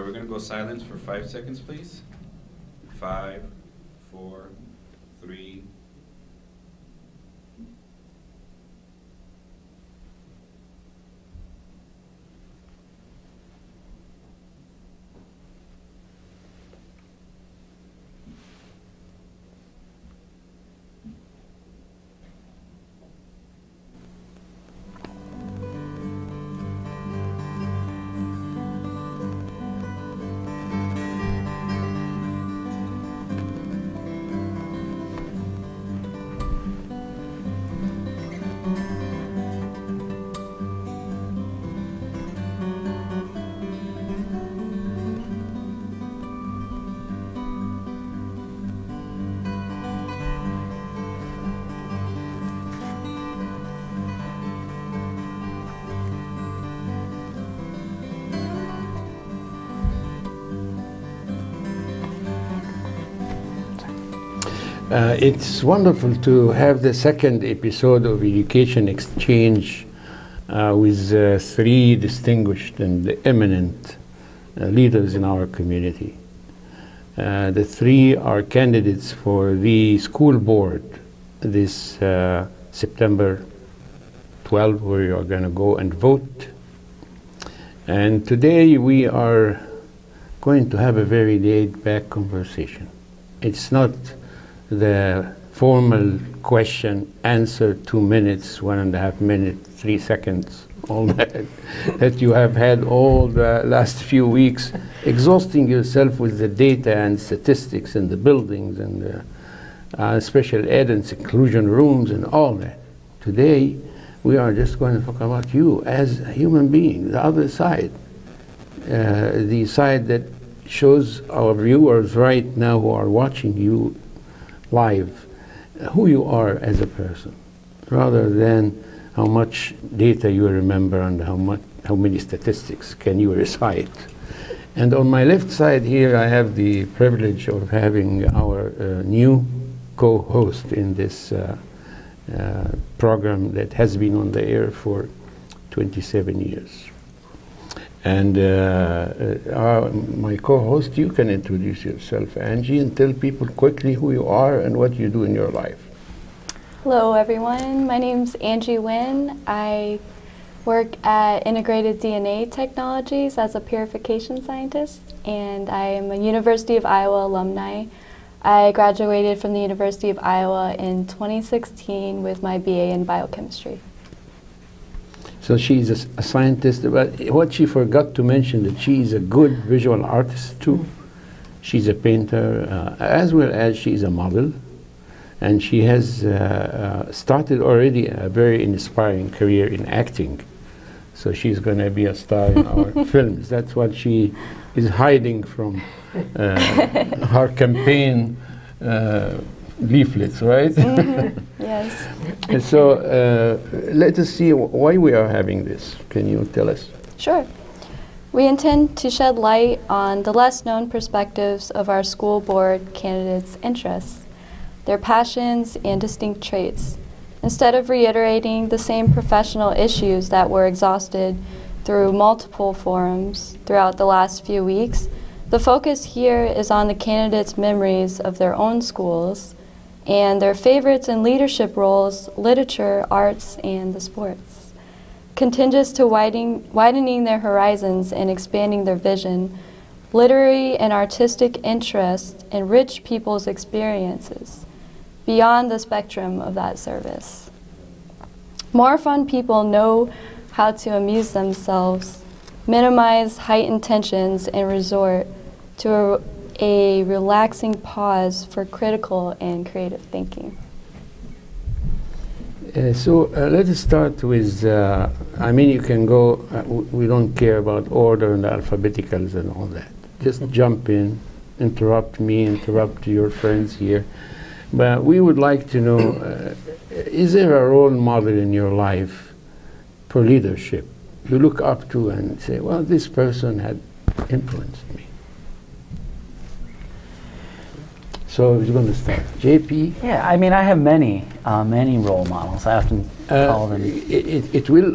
right, we're going to go silence for 5 seconds, please. 5, 4, 3. It's wonderful to have the second episode of Education Exchange with 3 distinguished and eminent leaders in our community. The 3 are candidates for the school board this September 12, where you are going to go and vote. And today we are going to have a very laid-back conversation. It's not the formal question, answer, 2 minutes, 1.5 minutes, 3 seconds, all that you have had all the last few weeks, exhausting yourself with the data and statistics and the buildings and the special ed and seclusion rooms and all that. Today, we are just going to talk about you as a human being, the other side, the side that shows our viewers right now who are watching you live, who you are as a person, rather than how much data you remember and how many statistics can you recite. And on my left side here, I have the privilege of having our new co-host in this program that has been on the air for 27 years. And my co-host, you can introduce yourself, Angie, and tell people quickly who you are and what you do in your life. Hello, everyone. My name's Angie Nguyen. I work at Integrated DNA Technologies as a purification scientist, and I am a University of Iowa alumni. I graduated from the University of Iowa in 2016 with my BA in biochemistry. So she's a scientist, but what she forgot to mention that she is a good visual artist too. She's a painter, as well as she's a model. And she has started already a very inspiring career in acting. So she's going to be a star in our films. That's what she is hiding from her campaign leaflets, right? Mm-hmm. Yes. And so let us see why we are having this. Can you tell us? Sure. We intend to shed light on the less known perspectives of our school board candidates' interests, their passions and distinct traits. Instead of reiterating the same professional issues that were exhausted through multiple forums throughout the last few weeks, the focus here is on the candidates' memories of their own schools and their favorites in leadership roles, literature, arts, and the sports. Contingent to widening their horizons and expanding their vision, literary and artistic interests enrich people's experiences beyond the spectrum of that service. More fun people know how to amuse themselves, minimize heightened tensions, and resort to a relaxing pause for critical and creative thinking. So let us start with, I mean, you can go, we don't care about order and alphabeticals and all that. Just jump in, interrupt me, interrupt your friends here. But we would like to know, is there a role model in your life for leadership you look up to and say, well, this person had influenced me? So who's going to start? JP? Yeah, I mean, I have many role models. I often call them. It will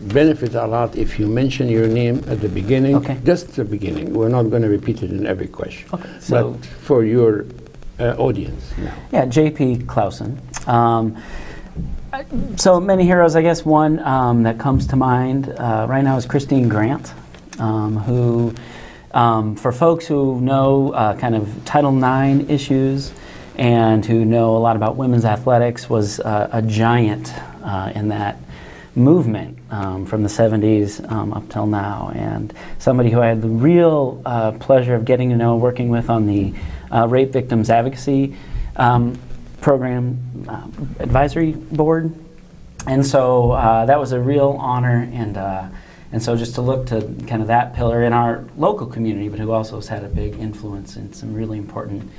benefit a lot if you mention your name at the beginning. Okay. Just the beginning. We're not going to repeat it in every question. Okay. So but for your audience now. Yeah, JP Clausen. So many heroes, I guess one that comes to mind right now is Christine Grant, who, for folks who know kind of Title IX issues and who know a lot about women's athletics, was a giant in that movement from the 70s up till now, and somebody who I had the real pleasure of getting to know, working with on the Rape Victims Advocacy Program Advisory Board. And so that was a real honor, and so just to look to kind of that pillar in our local community, but who also has had a big influence in some really important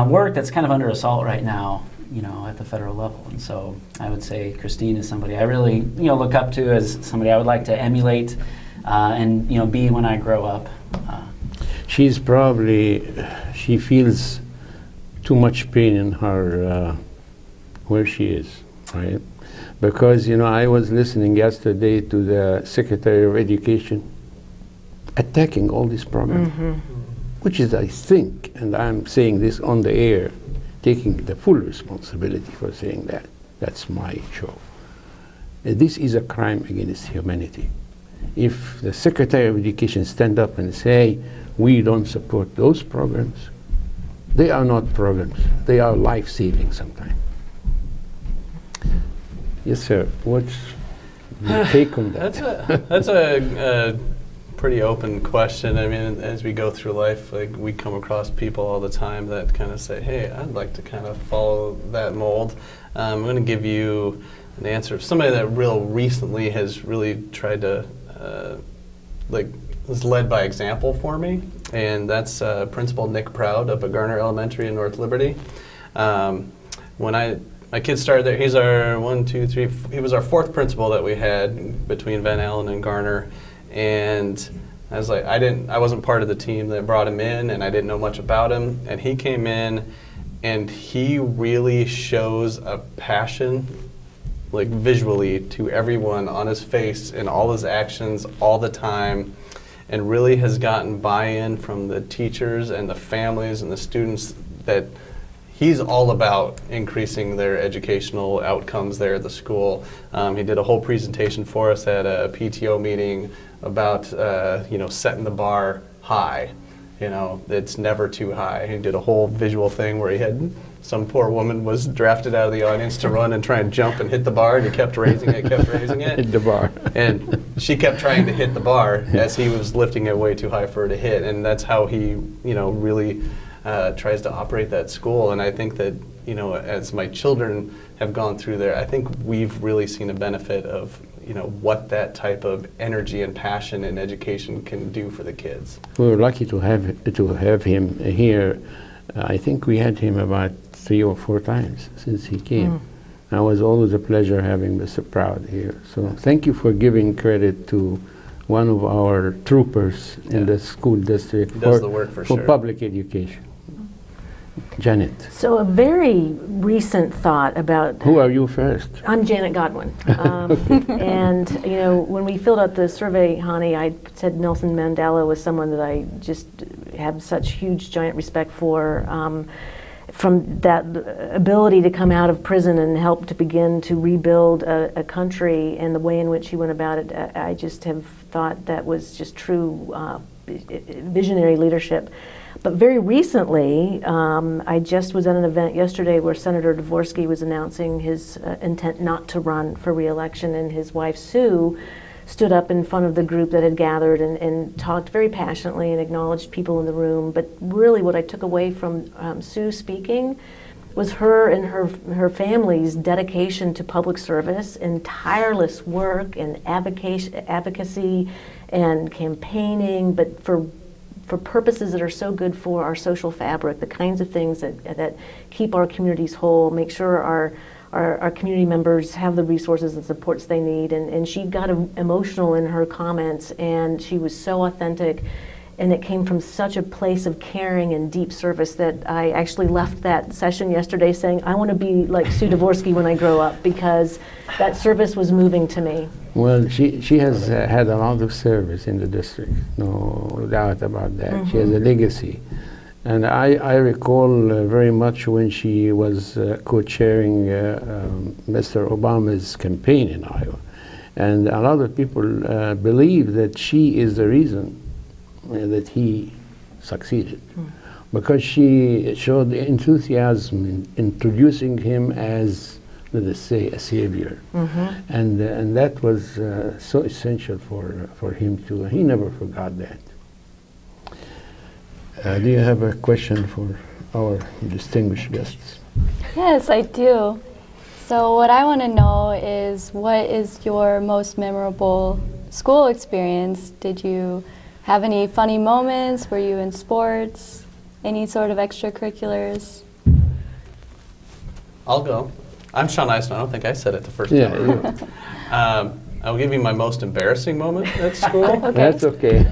work that's kind of under assault right now, you know, at the federal level. And so I would say Christine is somebody I really, you know, look up to as somebody I would like to emulate and, you know, be when I grow up. She's probably, she feels too much pain in her, where she is, right? Because, you know, I was listening yesterday to the Secretary of Education attacking all these programs, which is, I think, and I'm saying this on the air, taking the full responsibility for saying that. That's my show. This is a crime against humanity. If the Secretary of Education stand up and say, we don't support those programs, they are not programs. They are life-saving sometimes. Yes, sir. What's your take on that? That's a pretty open question. I mean, as we go through life, like, we come across people all the time that kind of say, hey, I'd like to kind of follow that mold. I'm going to give you an answer of somebody that real recently has really tried to, was led by example for me, and that's Principal Nick Proud up at Garner Elementary in North Liberty. When my kids started there, he's our he was our fourth principal that we had between Van Allen and Garner, and I was like, I wasn't part of the team that brought him in, and I didn't know much about him, and he came in, and he really shows a passion, like visually, to everyone on his face and all his actions all the time, and really has gotten buy-in from the teachers and the families and the students that he's all about increasing their educational outcomes there at the school. He did a whole presentation for us at a PTO meeting about you know, setting the bar high. You know, it's never too high. He did a whole visual thing where he had some poor woman was drafted out of the audience to run and try and jump and hit the bar, and he kept raising it, Hit the bar. And she kept trying to hit the bar as he was lifting it way too high for her to hit. And that's how he, you know, really tries to operate that school. And I think that, you know, as my children have gone through there, I think we've really seen a benefit of, you know, what that type of energy and passion in education can do for the kids. We're lucky to have him here. I think we had him about 3 or 4 times since he came. It was always a pleasure having Mr. Proud here. So thank you for giving credit to one of our troopers in the school district He does the work for sure. public education. Janet. So a very recent thought about... Who are you first? I'm Janet Godwin. And, you know, when we filled out the survey, Hani, I said Nelson Mandela was someone that I just have such huge, giant respect for. From that ability to come out of prison and help to begin to rebuild a country, and the way in which he went about it, I just have thought that was just true visionary leadership. But very recently, I just was at an event yesterday where Senator Dvorsky was announcing his intent not to run for re-election, and his wife, Sue, stood up in front of the group that had gathered and talked very passionately and acknowledged people in the room. But really what I took away from Sue speaking was her and her family's dedication to public service and tireless work and advocacy and campaigning, but for purposes that are so good for our social fabric, the kinds of things that keep our communities whole, make sure our community members have the resources and supports they need. And she got emotional in her comments, and she was so authentic. and it came from such a place of caring and deep service that I actually left that session yesterday saying, I want to be like Sue Dvorsky when I grow up, because that service was moving to me. Well, she has had a lot of service in the district, no doubt about that. She has a legacy. And I recall very much when she was co-chairing Mr. Obama's campaign in Iowa. And a lot of people believe that she is the reason that he succeeded. Because she showed enthusiasm in introducing him as, let us say, a savior. And that was so essential for him too. He never forgot that. Do you have a question for our distinguished guests? Yes, I do. So what I want to know is, what is your most memorable school experience? Did you have any funny moments? Were you in sports? Any sort of extracurriculars? I'll go. I'm Sean Eisner. I don't think I said it the first Yeah, time. I'll give you my most embarrassing moment at school. Okay. That's okay.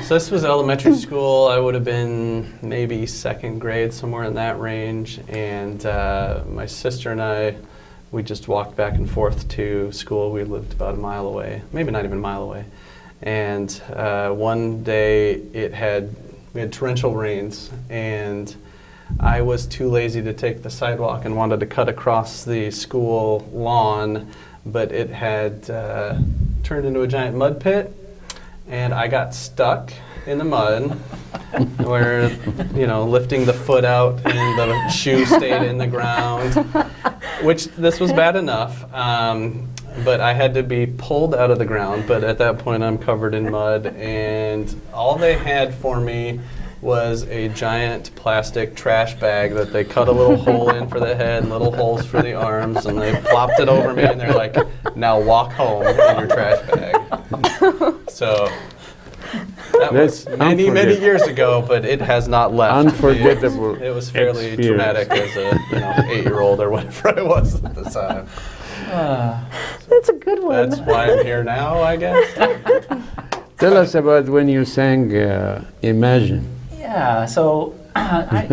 So this was elementary school. I would have been maybe second grade, somewhere in that range. And my sister and I, we just walked back and forth to school. We lived about a mile away, maybe not even a mile away. And one day we had torrential rains, and I was too lazy to take the sidewalk and wanted to cut across the school lawn, but it had turned into a giant mud pit, and I got stuck in the mud where, lifting the foot out and the shoe stayed in the ground, which this was bad enough, but I had to be pulled out of the ground. But at that point I'm covered in mud, and all they had for me was a giant plastic trash bag that they cut a little hole in for the head and little holes for the arms, and they plopped it over me, and they're like, now walk home in your trash bag. So that was many, many years ago, but it has not left. Unforgettable. It was fairly experience. traumatic as a 8-year-old or whatever I was at the time. That's a good one. That's why I'm here now, I guess. Tell us about when you sang Imagine. Yeah, so I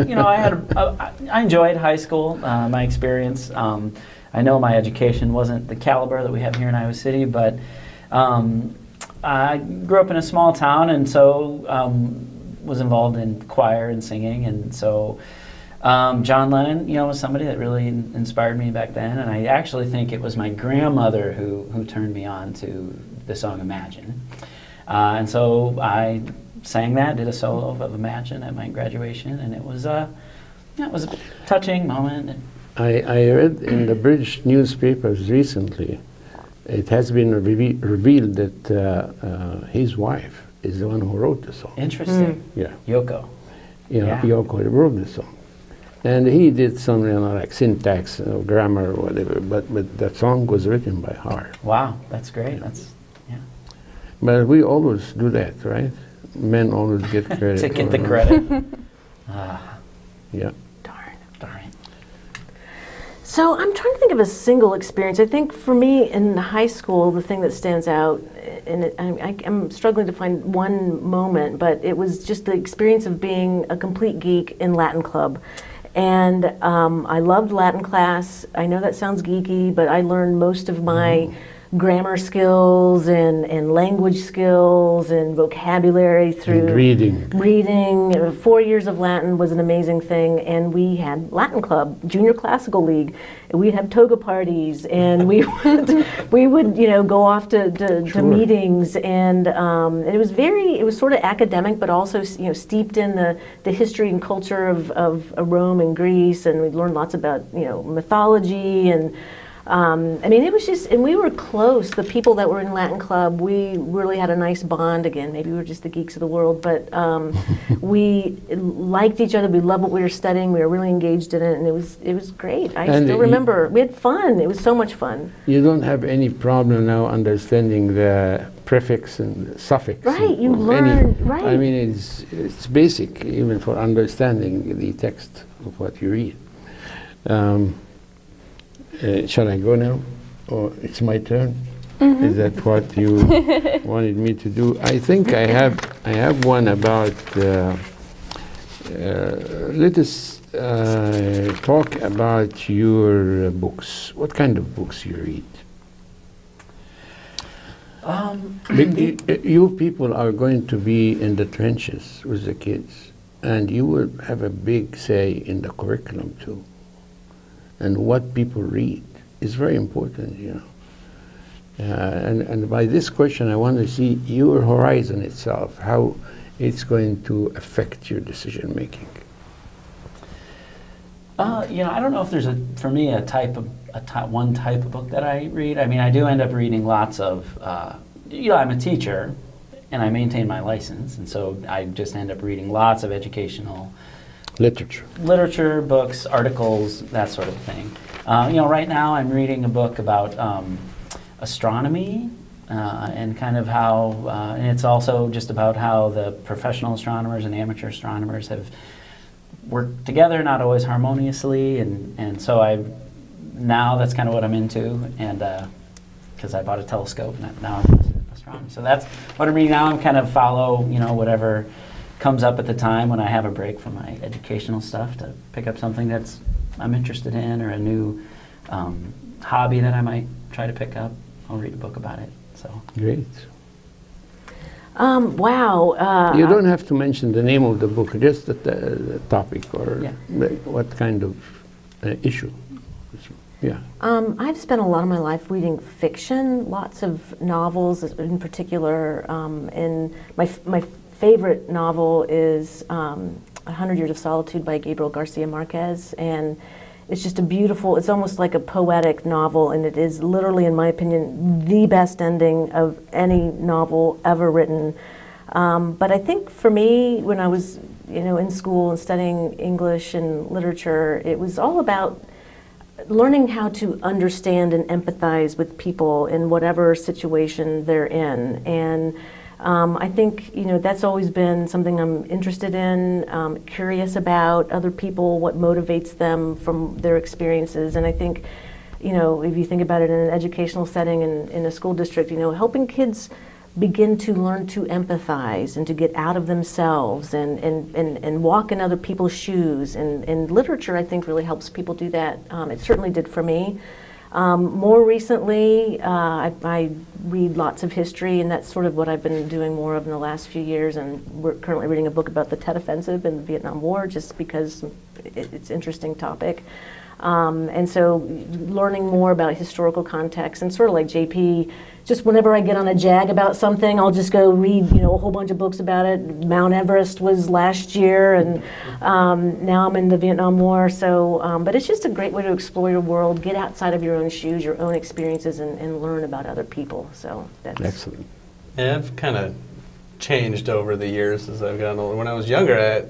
enjoyed high school, my experience. I know my education wasn't the caliber that we have here in Iowa City, but I grew up in a small town, and so was involved in choir and singing, and so John Lennon, was somebody that really inspired me back then, and I actually think it was my grandmother who turned me on to the song Imagine. And so I sang that, did a solo of Imagine at my graduation, and it was a touching moment. I read in the British newspapers recently, it has been revealed that his wife is the one who wrote the song. Interesting. Yeah. Yoko. Yeah, Yoko wrote the song. And he did some, like syntax or grammar or whatever, but that song was written by her. Wow, that's great. But we always do that, right? Men always get credit. To get the credit. Yeah. Darn. So I'm trying to think of a single experience. I think for me in high school, the thing that stands out, and I'm struggling to find one moment, but it was just the experience of being a complete geek in Latin club. And I loved Latin class. I know that sounds geeky, but I learned most of my grammar skills and language skills and vocabulary through reading. 4 years of Latin was an amazing thing, and we had Latin Club, Junior Classical League. We'd have toga parties, and we would go off to meetings, and it was sort of academic, but also steeped in the history and culture of Rome and Greece, and we learned lots about mythology and. It was just, and we were close. The people that were in Latin Club, we really had a nice bond. Again, maybe we were just the geeks of the world, but we liked each other. We loved what we were studying. We were really engaged in it, and it was great. I still remember. We had fun. It was so much fun. You don't have any problem now understanding the prefix and suffix. Right, you learn. Right. It's basic even for understanding the text of what you read. Shall I go now? Or it's my turn? Is that what you wanted me to do? I think I have one about. Let us talk about your books. What kind of books you read? You people are going to be in the trenches with the kids, and you will have a big say in the curriculum too. And what people read is very important, you know. And by this question, I want to see your horizon itself, how it's going to affect your decision making. You know, I don't know if there's for me one type of book that I read. I mean, I do end up reading lots of. You know, I'm a teacher, and I maintain my license, and so I just end up reading lots of educational literature, books, articles, that sort of thing. You know, right now I'm reading a book about astronomy and kind of how, and it's also just about how the professional astronomers and amateur astronomers have worked together, not always harmoniously, and so now that's kind of what I'm into, and because I bought a telescope, and now I'm into astronomy. So that's what I'm reading now. I'm kind of follow, you know, whatever comes up at the time when I have a break from my educational stuff to pick up something that's I'm interested in, or a new hobby that I might try to pick up. I'll read a book about it. So great. Wow. You don't have to mention the name of the book, just the topic or what kind of issue. Yeah. I've spent a lot of my life reading fiction, lots of novels in particular. And my favorite novel is 100 Years of Solitude by Gabriel Garcia Marquez. And it's just a beautiful, it's almost like a poetic novel, and it is literally, in my opinion, the best ending of any novel ever written. But I think for me, when I was, you know, in school and studying English and literature, it was all about learning how to understand and empathize with people in whatever situation they're in. And I think, you know, that's always been something I'm interested in, curious about other people, what motivates them from their experiences. And I think, you know, if you think about it in an educational setting in a school district, you know, helping kids begin to learn to empathize and to get out of themselves and walk in other people's shoes. And literature, I think, really helps people do that. It certainly did for me. More recently, I read lots of history, and that's sort of what I've been doing more of in the last few years. And we're currently reading a book about the Tet Offensive in the Vietnam War, just because it's an interesting topic. And so learning more about historical context, and sort of like JP, just whenever I get on a jag about something, I'll just go read, you know, a whole bunch of books about it. Mount Everest was last year, and now I'm in the Vietnam War. So, but it's just a great way to explore your world, get outside of your own shoes, your own experiences, and learn about other people. So that's excellent. Yeah, I've kind of changed over the years as I've gotten older. When I was younger,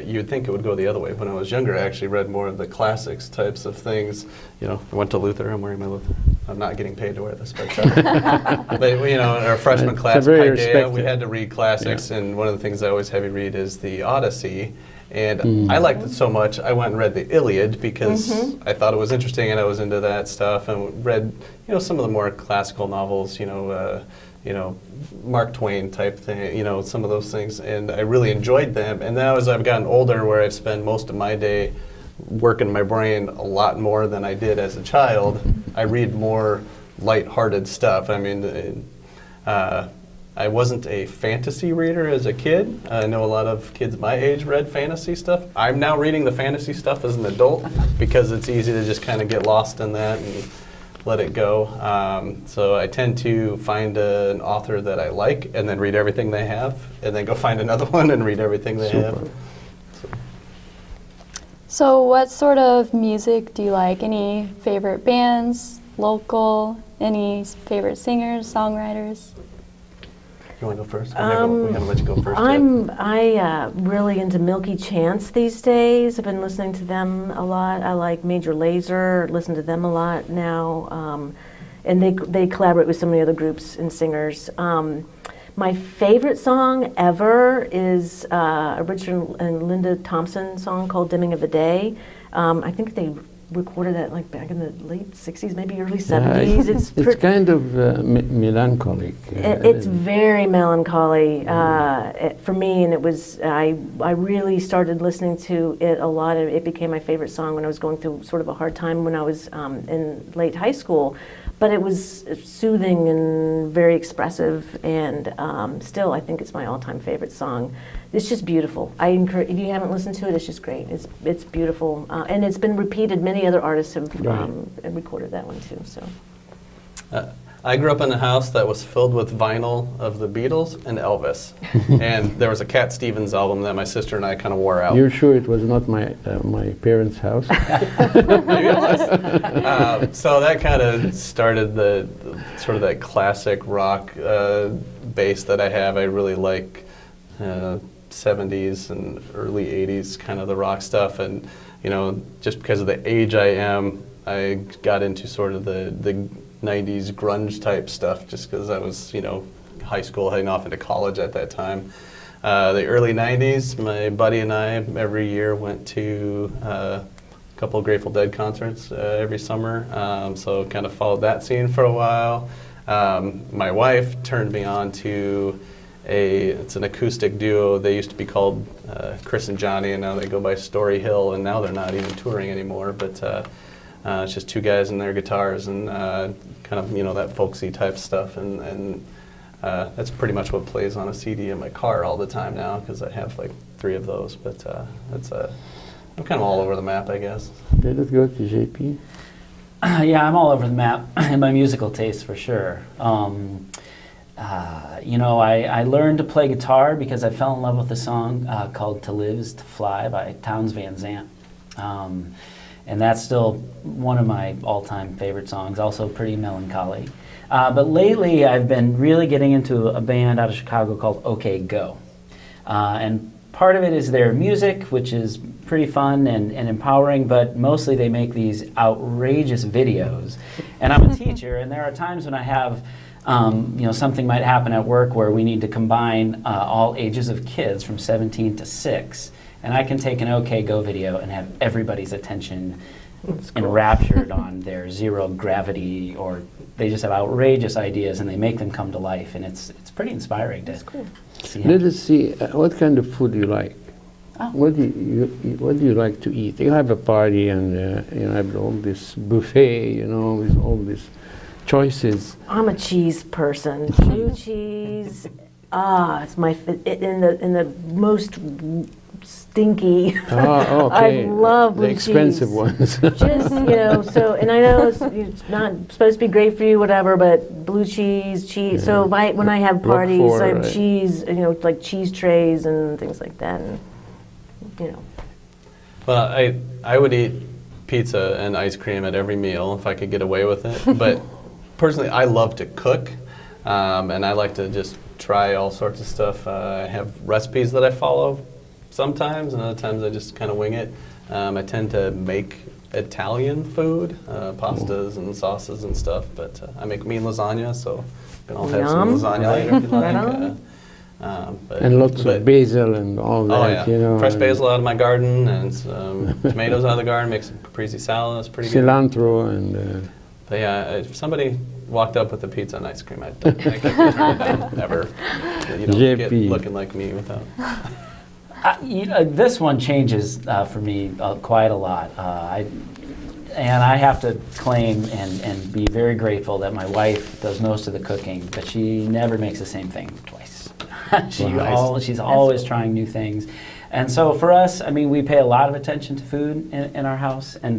you'd think it would go the other way. When I was younger, I actually read more of the classics types of things. You know, I went to Luther. I'm wearing my Luther. I'm not getting paid to wear this, but you know, in our freshman class, Paideia, we had to read classics, and one of the things I always have you read is the Odyssey. And I liked it so much, I went and read the Iliad because I thought it was interesting, and I was into that stuff, and read, you know, some of the more classical novels, you know, Mark Twain type thing, you know, some of those things, and I really enjoyed them. And now as I've gotten older, where I spend most of my day working my brain a lot more than I did as a child, I read more light-hearted stuff. I mean, I wasn't a fantasy reader as a kid. I know a lot of kids my age read fantasy stuff. I'm now reading the fantasy stuff as an adult because it's easy to just kind of get lost in that and let it go. So I tend to find an author that I like and then read everything they have, and then go find another one and read everything they have. So what sort of music do you like? Any favorite bands, local, any favorite singers, songwriters? You want to go first? We're gonna let you go first. I'm really into Milky Chance these days. I've been listening to them a lot. I like Major Lazer, listen to them a lot now. And they collaborate with so many other groups and singers. My favorite song ever is a Richard and Linda Thompson song called Dimming of the Day. I think they recorded that like back in the late 60s, maybe early 70s. It's kind of melancholic. It's very melancholy for me, and it was I really started listening to it a lot, and it became my favorite song when I was going through sort of a hard time when I was in late high school. But it was soothing and very expressive, and still I think it's my all-time favorite song. It's just beautiful. I encourage, if you haven't listened to it, it's just great. It's beautiful, and it's been repeated. Many other artists have recorded that one too. So. I grew up in a house that was filled with vinyl of the Beatles and Elvis, and there was a Cat Stevens album that my sister and I kind of wore out. You're sure it was not my my parents' house? Maybe it was. So that kind of started the sort of that classic rock base that I have. I really like 70s and early 80s kind of the rock stuff, and you know, just because of the age I am, I got into sort of the 90s grunge type stuff just because I was, you know, high school heading off into college at that time. The early 90s, my buddy and I every year went to a couple of Grateful Dead concerts every summer, so kind of followed that scene for a while. My wife turned me on to it's an acoustic duo. They used to be called Chris and Johnny, and now they go by Story Hill, and now they're not even touring anymore, but it's just two guys and their guitars and kind of, you know, that folksy type stuff, and that's pretty much what plays on a CD in my car all the time now because I have like 3 of those. But I'm kind of all over the map, I guess. Let's go to JP. Yeah, I'm all over the map in my musical taste for sure. You know, I learned to play guitar because I fell in love with a song called "To Live Is to Fly" by Townes Van Zandt. And that's still one of my all-time favorite songs, also pretty melancholy. But lately I've been really getting into a band out of Chicago called OK Go. And part of it is their music, which is pretty fun and empowering, but mostly they make these outrageous videos. And I'm a teacher, and there are times when I have, you know, something might happen at work where we need to combine all ages of kids from 17 to 6. And I can take an OK Go video and have everybody's attention enraptured on their zero gravity, or they just have outrageous ideas and they make them come to life, and it's pretty inspiring to see. Let us see what kind of food you like. Oh. What do you like to eat? You have a party and you have all this buffet, you know, with all these choices. I'm a cheese person. Blue cheese. It's my in the most stinky. Oh, okay. I love blue cheese. The expensive ones. Just, you know, so, and I know it's not supposed to be great for you, whatever, but blue cheese. Yeah. So when I have parties, Roquefort, I have right. cheese, you know, like cheese trays and things like that, and, you know. Well, I would eat pizza and ice cream at every meal if I could get away with it, but personally, I love to cook, and I like to just try all sorts of stuff. I have recipes that I follow sometimes, and other times I just kind of wing it. I tend to make Italian food, pastas and sauces and stuff, but I make mean lasagna, so you can all have some lasagna later if you like. And lots of basil and all that, oh, yeah. You know. Fresh basil out of my garden, and some tomatoes out of the garden, make some caprese salad, it's pretty good. Cilantro and... But yeah, if somebody walked up with a pizza and ice cream, I couldn't turn it down, ever. You don't get looking like me without. You know, this one changes for me quite a lot. And I have to claim and be very grateful that my wife does most of the cooking, but she never makes the same thing twice. She's always trying new things. And so for us, I mean, we pay a lot of attention to food in our house, and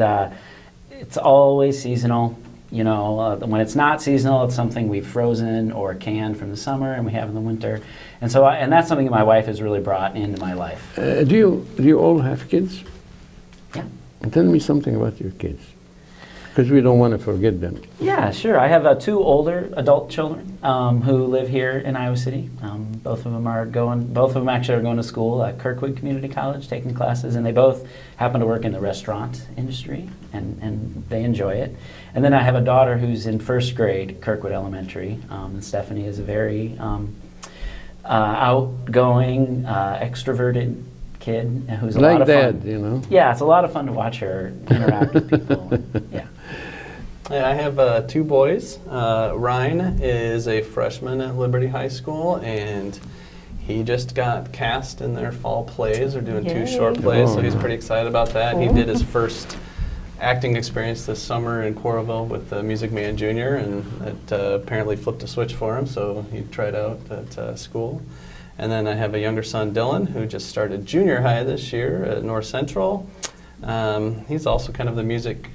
it's always seasonal. You know, when it's not seasonal, it's something we've frozen or canned from the summer and we have in the winter. And so, and that's something that my wife has really brought into my life. Do you all have kids? Yeah. Tell me something about your kids, because we don't want to forget them. Yeah, sure. I have 2 older adult children who live here in Iowa City. Both of them actually are going to school at Kirkwood Community College, taking classes, and they both happen to work in the restaurant industry, and they enjoy it. And then I have a daughter who's in 1st grade at Kirkwood Elementary, and Stephanie is a very outgoing, extroverted kid who's a lot Like of that, fun. you know. Yeah, it's a lot of fun to watch her interact with people. Yeah. Yeah, I have 2 boys. Ryan is a freshman at Liberty High School, and he just got cast in their fall plays. They're doing 2 short Yay. plays, so Oh. he's pretty excited about that. He Cool. did his first acting experience this summer in Coralville with Music Man Jr., and it apparently flipped a switch for him, so he tried out at school. And then I have a younger son, Dylan, who just started junior high this year at North Central. He's also kind of the music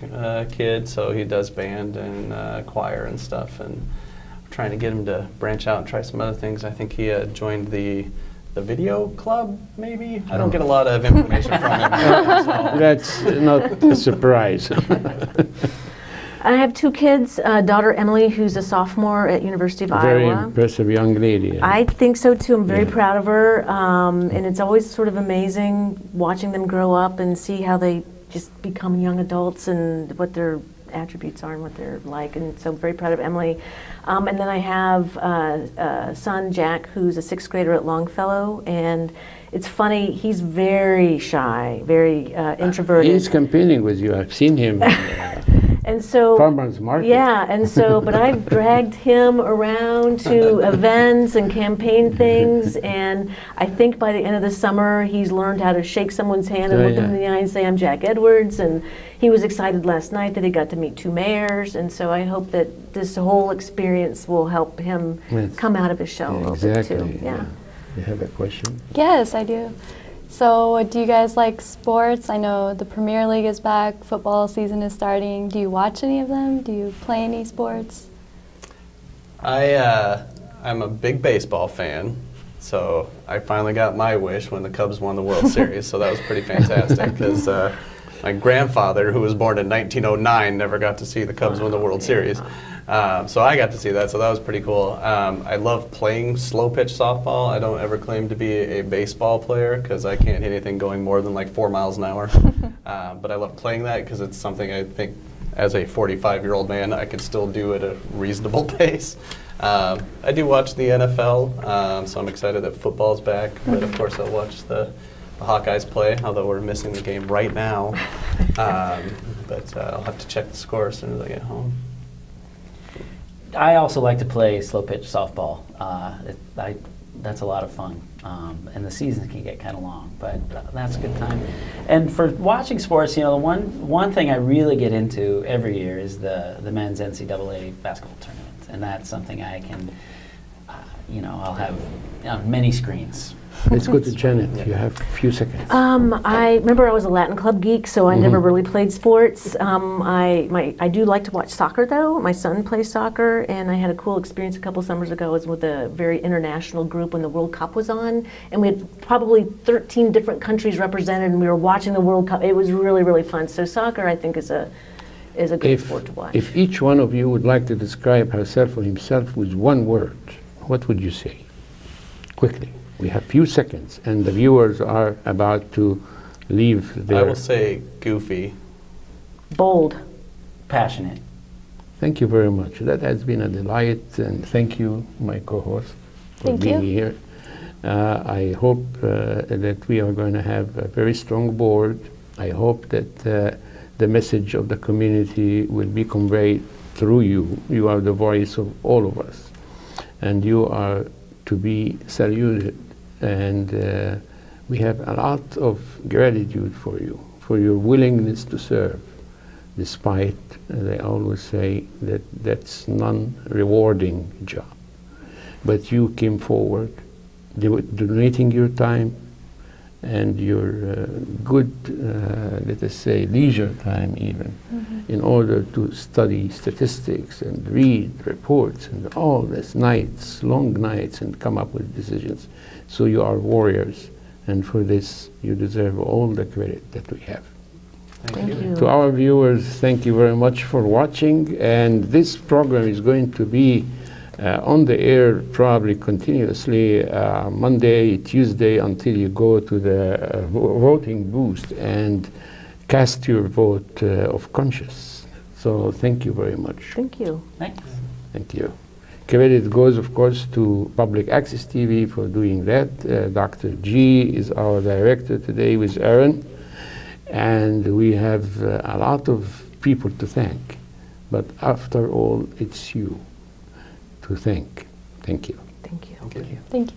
kid, so he does band and choir and stuff, and I'm trying to get him to branch out and try some other things. I think he joined the video club, maybe? I don't get a lot of information from him. So. That's not a surprise. I have 2 kids, daughter Emily, who's a sophomore at University of Very Iowa. impressive young lady. I think so too. I'm very Yeah. proud of her, and it's always sort of amazing watching them grow up and see how they just become young adults and what their attributes are and what they're like. And so I'm very proud of Emily. And then I have a son, Jack, who's a 6th grader at Longfellow, and it's funny. He's very shy, very introverted. He's campaigning with you. I've seen him. And so, Farmers market. yeah, and so, but I've dragged him around to events and campaign things, and I think by the end of the summer, he's learned how to shake someone's hand and Oh, look them yeah. in the eye and say, "I'm Jack Edwards," and he was excited last night that he got to meet 2 mayors, and so I hope that this whole experience will help him Yes. come out of his shell a little Exactly. bit too. Yeah. You have a question? Yes, I do. So, do you guys like sports? I know the Premier League is back, football season is starting. Do you watch any of them? Do you play any sports? I'm a big baseball fan, so I finally got my wish when the Cubs won the World Series, so that was pretty fantastic because my grandfather, who was born in 1909, never got to see the Cubs win the World Series. So I got to see that, so that was pretty cool. I love playing slow pitch softball. I don't ever claim to be a baseball player because I can't hit anything going more than like 4 miles an hour. But I love playing that because it's something I think as a 45-year-old man I could still do at a reasonable pace. I do watch the NFL, so I'm excited that football's back, but of course I'll watch the Hawkeyes play, although we're missing the game right now. But I'll have to check the score as soon as I get home. I also like to play slow pitch softball. That's a lot of fun, and the season can get kind of long, but that's a good time. And for watching sports, you know, the one thing I really get into every year is the men's NCAA basketball tournament, and that's something I can, you know, I'll have on many screens. Let's go to Janet. You have a few seconds. I remember I was a Latin club geek, so I never really played sports. I do like to watch soccer, though. My son plays soccer, and I had a cool experience a couple summers ago. I was with a very international group when the World Cup was on, and we had probably 13 different countries represented, and we were watching the World Cup. It was really, really fun. So soccer, I think, is a good sport to watch. If each one of you would like to describe herself or himself with one word, what would you say? Quickly. We have few seconds, and the viewers are about to leave I their... will say goofy. Bold. Passionate. Thank you very much. That has been a delight, and thank you, my co-host, for Thank being you. here. I hope that we are going to have a very strong board. I hope that the message of the community will be conveyed through you. You are the voice of all of us, and you are to be saluted. And we have a lot of gratitude for you, for your willingness to serve, despite they always say that that's non-rewarding job. But you came forward, donating your time and your good, let us say, leisure time even, in order to study statistics and read reports and all these nights, long nights, and come up with decisions. So you are warriors, and for this you deserve all the credit that we have. Thank you. To our viewers, thank you very much for watching, and this program is going to be on the air probably continuously Monday, Tuesday, until you go to the voting booth and cast your vote of conscience. So thank you very much. Thank you. Thanks. Thank you. Credit goes, of course, to Public Access TV for doing that. Dr. G is our director today with Aaron. And we have a lot of people to thank. But after all, it's you to thank. Thank you. Thank you. Thank you. Thank you.